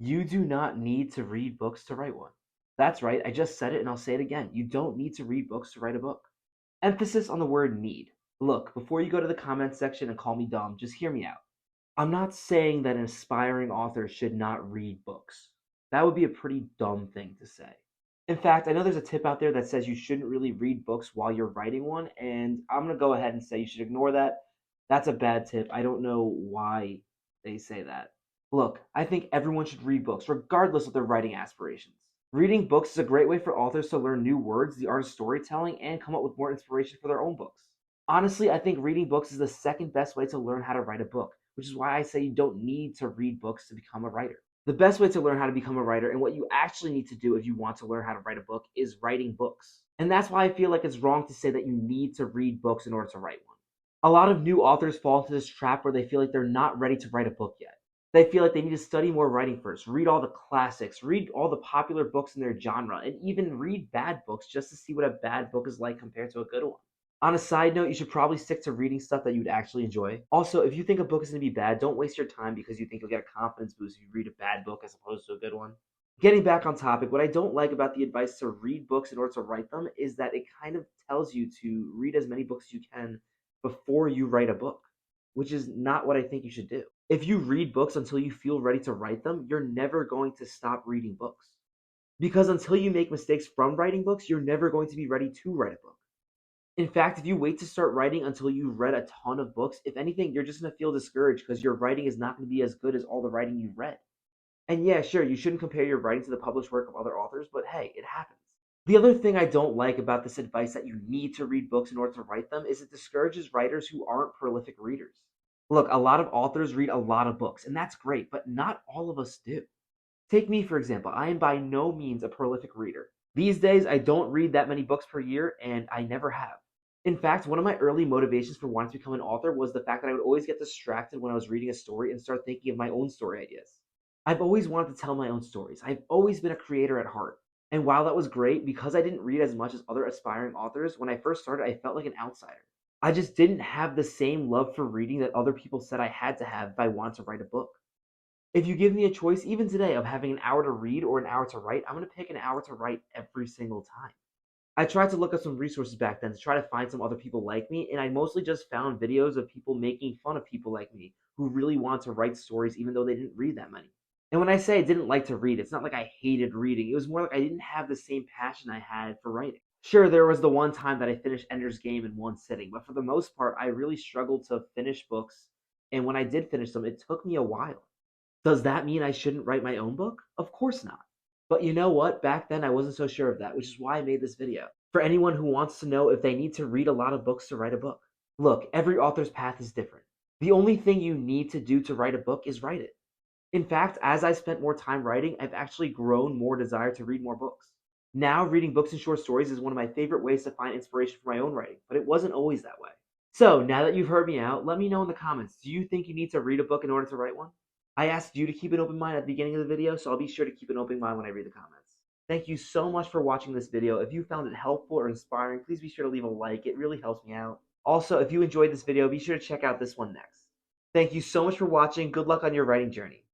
You do not need to read books to write one. That's right, I just said it and I'll say it again. You don't need to read books to write a book. Emphasis on the word need. Look, before you go to the comments section and call me dumb, just hear me out. I'm not saying that an aspiring author should not read books. That would be a pretty dumb thing to say. In fact, I know there's a tip out there that says you shouldn't really read books while you're writing one, and I'm going to go ahead and say you should ignore that. That's a bad tip. I don't know why they say that. Look, I think everyone should read books, regardless of their writing aspirations. Reading books is a great way for authors to learn new words, the art of storytelling, and come up with more inspiration for their own books. Honestly, I think reading books is the second best way to learn how to write a book, which is why I say you don't need to read books to become a writer. The best way to learn how to become a writer and what you actually need to do if you want to learn how to write a book is writing books. And that's why I feel like it's wrong to say that you need to read books in order to write one. A lot of new authors fall into this trap where they feel like they're not ready to write a book yet. They feel like they need to study more writing first, read all the classics, read all the popular books in their genre, and even read bad books just to see what a bad book is like compared to a good one. On a side note, you should probably stick to reading stuff that you'd actually enjoy. Also, if you think a book is going to be bad, don't waste your time because you think you'll get a confidence boost if you read a bad book as opposed to a good one. Getting back on topic, what I don't like about the advice to read books in order to write them is that it kind of tells you to read as many books as you can before you write a book, which is not what I think you should do. If you read books until you feel ready to write them, you're never going to stop reading books. Because until you make mistakes from writing books, you're never going to be ready to write a book. In fact, if you wait to start writing until you've read a ton of books, if anything, you're just going to feel discouraged because your writing is not going to be as good as all the writing you've read. And yeah, sure, you shouldn't compare your writing to the published work of other authors, but hey, it happens. The other thing I don't like about this advice that you need to read books in order to write them is it discourages writers who aren't prolific readers. Look, a lot of authors read a lot of books, and that's great, but not all of us do. Take me, for example. I am by no means a prolific reader. These days, I don't read that many books per year, and I never have. In fact, one of my early motivations for wanting to become an author was the fact that I would always get distracted when I was reading a story and start thinking of my own story ideas. I've always wanted to tell my own stories. I've always been a creator at heart. And while that was great, because I didn't read as much as other aspiring authors, when I first started, I felt like an outsider. I just didn't have the same love for reading that other people said I had to have if I wanted to write a book. If you give me a choice, even today, of having an hour to read or an hour to write, I'm going to pick an hour to write every single time. I tried to look up some resources back then to try to find some other people like me, and I mostly just found videos of people making fun of people like me who really want to write stories even though they didn't read that many. And when I say I didn't like to read, it's not like I hated reading. It was more like I didn't have the same passion I had for writing. Sure, there was the one time that I finished Ender's Game in one sitting, but for the most part, I really struggled to finish books. And when I did finish them, it took me a while. Does that mean I shouldn't write my own book? Of course not. But you know what? Back then I wasn't so sure of that, which is why I made this video. For anyone who wants to know if they need to read a lot of books to write a book. Look, every author's path is different. The only thing you need to do to write a book is write it. In fact, as I spent more time writing, I've actually grown more desire to read more books. Now, reading books and short stories is one of my favorite ways to find inspiration for my own writing, but it wasn't always that way. So, now that you've heard me out, let me know in the comments, do you think you need to read a book in order to write one? I asked you to keep an open mind at the beginning of the video, so I'll be sure to keep an open mind when I read the comments. Thank you so much for watching this video. If you found it helpful or inspiring, please be sure to leave a like. It really helps me out. Also, if you enjoyed this video, be sure to check out this one next. Thank you so much for watching. Good luck on your writing journey.